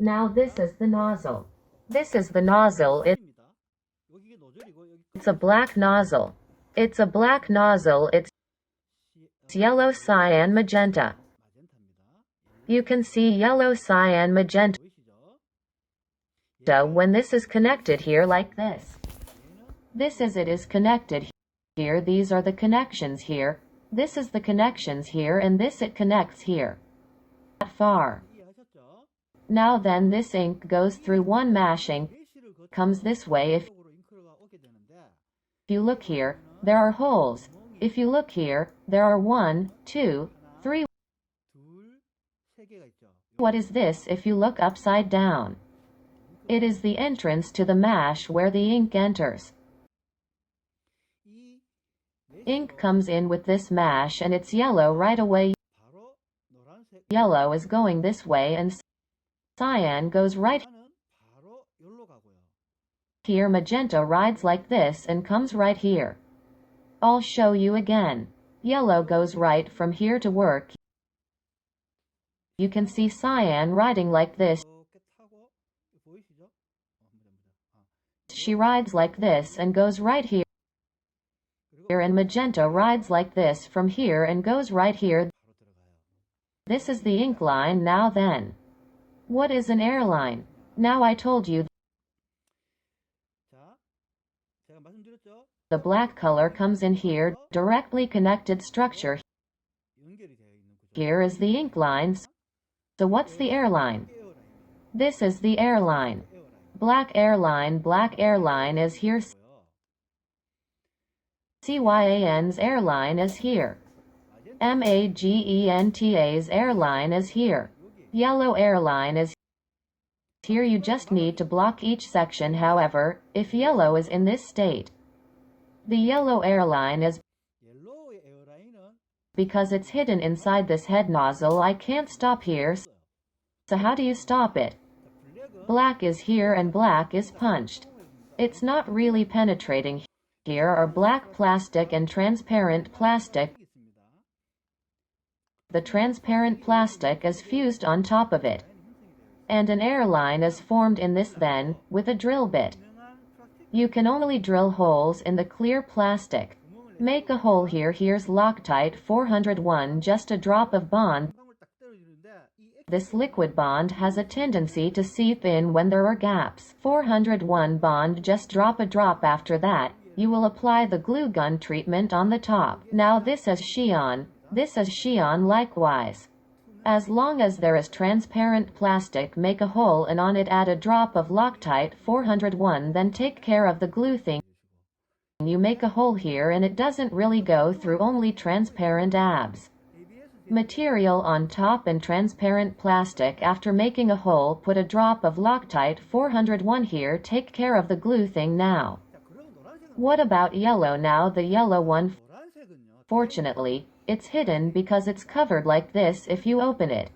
Now this is the nozzle. This is the nozzle. It's a black nozzle. It's a black nozzle. It's yellow, cyan, magenta. You can see yellow, cyan, magenta when this is connected here like this. This is it is connected here. These are the connections here. This is the connections here, and this it connects here. That far. Now then this ink goes through one mashing, comes this way. If you look here, there are holes. If you look here, there are 1, 2, 3. What is this if you look upside down? It is the entrance to the mash where the ink enters. Ink comes in with this mash and it's yellow right away. Yellow is going this way and cyan goes right here. Magenta rides like this and comes right here. I'll show you again. Yellow goes right from here to work. You can see cyan riding like this. She rides like this and goes right here. And magenta rides like this from here and goes right here. This is the ink line. Now then, what is an airline? Now I told you the black color comes in here, directly connected structure. Here is the ink line. So what's the airline? This is the airline. Black airline is here. CYAN's airline is here. MAGENTA's airline is here. Yellow airline is here. You just need to block each section. However, if yellow is in this state, the yellow airline is because it's hidden inside this head nozzle. I can't stop here. So how do you stop it? Black is here and black is punched. It's not really penetrating. Here are black plastic and transparent plastic. The transparent plastic is fused on top of it. And an airline is formed in this then, with a drill bit. You can only drill holes in the clear plastic. Make a hole here. Here's Loctite 401, just a drop of bond. This liquid bond has a tendency to seep in when there are gaps. 401 bond, just drop a drop. After that, you will apply the glue gun treatment on the top. Now this is Sheon. This is Sheon likewise. As long as there is transparent plastic, make a hole and on it add a drop of Loctite 401, then take care of the glue thing. You make a hole here and it doesn't really go through, only transparent abs. Material on top and transparent plastic. After making a hole, put a drop of Loctite 401 here. Take care of the glue thing now. What about yellow? Now the yellow one, fortunately, it's hidden because it's covered like this. If you open it,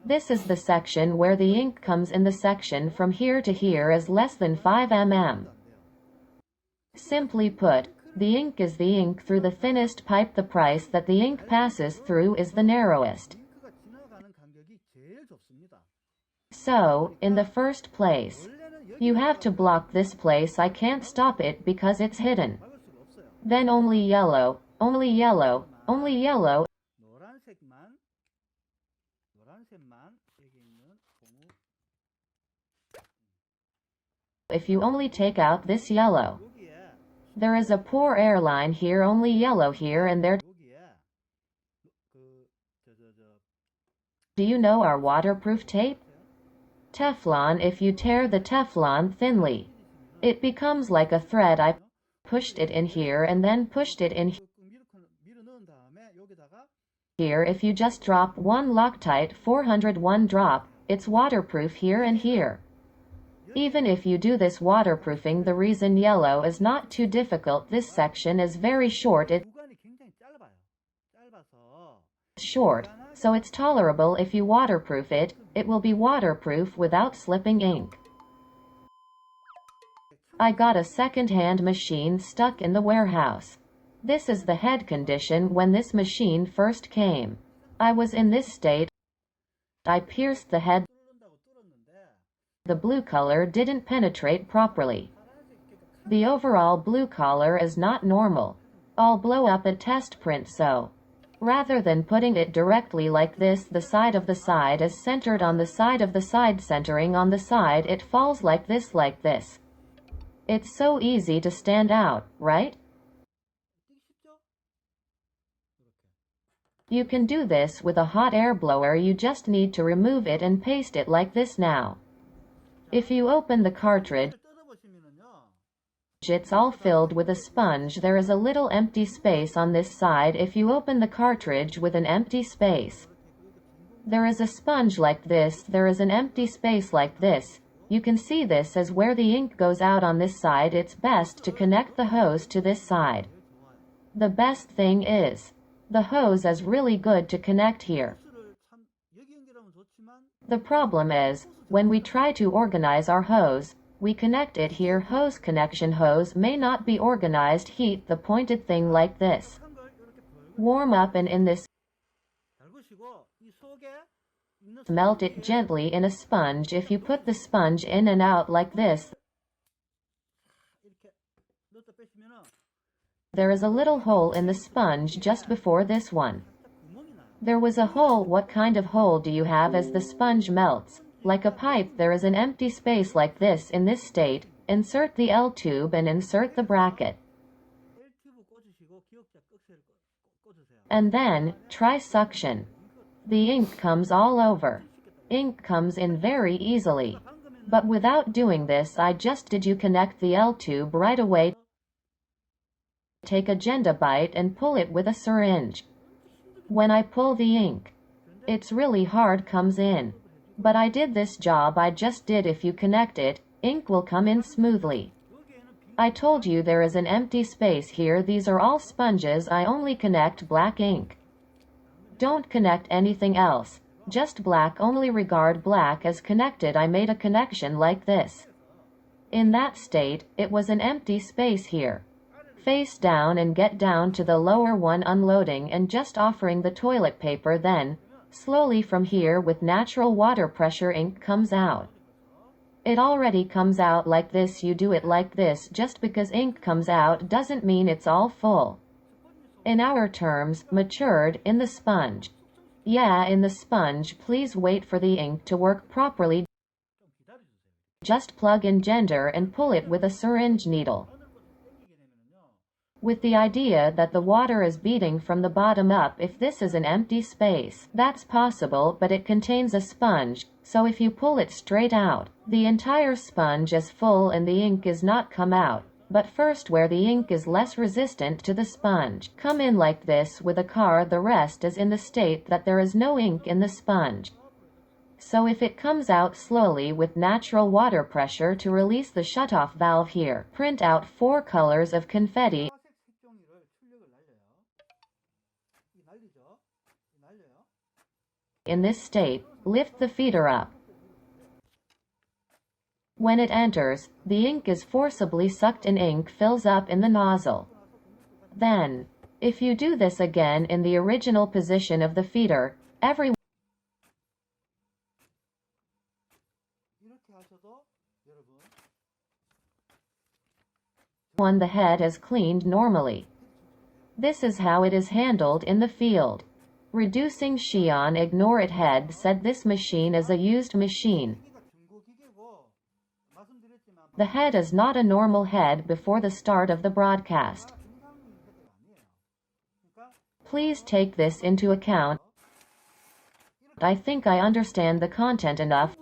this is the section where the ink comes in. The section from here to here is less than 5 mm. Simply put, the ink is the ink through the thinnest pipe. The price that the ink passes through is the narrowest. So, in the first place, you have to block this place. I can't stop it because it's hidden. Then only yellow, only yellow, only yellow. If you only take out this yellow, there is a poor airline here, only yellow here and there. Do you know our waterproof tape? Teflon. If you tear the Teflon thinly, it becomes like a thread. I pushed it in here and then pushed it in here. If you just drop one Loctite 401 drop, it's waterproof here and here. Even if you do this waterproofing, the reason yellow is not too difficult. This section is very short. It's short, so it's tolerable. If you waterproof it, it will be waterproof without slipping ink. I got a second-hand machine stuck in the warehouse. This is the head condition when this machine first came. I was in this state. I pierced the head. the blue color didn't penetrate properly. The overall blue color is not normal. I'll blow up a test print so. Rather than putting it directly like this, the side of the side is centered on the side of the side, centering on the side, it falls like this, like this. It's so easy to stand out, right? You can do this with a hot air blower. You just need to remove it and paste it like this now. If you open the cartridge, it's all filled with a sponge. There is a little empty space on this side. If you open the cartridge with an empty space, there is a sponge like this. There is an empty space like this. You can see this is where the ink goes out on this side. It's best to connect the hose to this side. The best thing is, the hose is really good to connect here. The problem is, when we try to organize our hose, we connect it here. Hose connection hose may not be organized. Heat the pointed thing like this. Warm up, and in this, melt it gently in a sponge. If you put the sponge in and out like this, there is a little hole in the sponge just before this one. There was a hole. What kind of hole do you have? As the sponge melts, like a pipe, there is an empty space like this. In this state, insert the L tube and insert the bracket. And then, try suction. The ink comes all over. Ink comes in very easily. But without doing this, I just did. You connect the L tube right away. Take a Genda bite and pull it with a syringe. When I pull the ink, it's really hard, comes in. But I did this job. I just did. If you connect it, ink will come in smoothly. I told you there is an empty space here. These are all sponges. I only connect black ink. Don't connect anything else. Just black only. Regard black as connected. I made a connection like this. In that state, it was an empty space here. Face down and get down to the lower one, unloading and just offering the toilet paper. Then, slowly from here with natural water pressure, ink comes out. It already comes out like this. You do it like this. Just because ink comes out doesn't mean it's all full. In our terms, matured in the sponge. Yeah, in the sponge. Please wait for the ink to work properly. Just plug in Gender and pull it with a syringe needle, with the idea that the water is beating from the bottom up. If this is an empty space, that's possible, but it contains a sponge, so if you pull it straight out, the entire sponge is full and the ink is not come out. But first, where the ink is less resistant to the sponge, come in like this with a car. The rest is in the state that there is no ink in the sponge. So if it comes out slowly with natural water pressure to release the shutoff valve here, print out 4 colors of confetti. In this state, lift the feeder up. When it enters, the ink is forcibly sucked in. Ink fills up in the nozzle. Then, if you do this again in the original position of the feeder, the head is cleaned normally. This is how it is handled in the field. Reducing Xi'an. Ignore it. Head said this machine is a used machine. The head is not a normal head before the start of the broadcast. Please take this into account. I think I understand the content enough.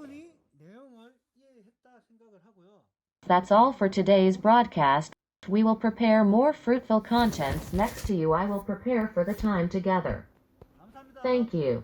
That's all for today's broadcast. We will prepare more fruitful contents next to you. I will prepare for the time together. Thank you.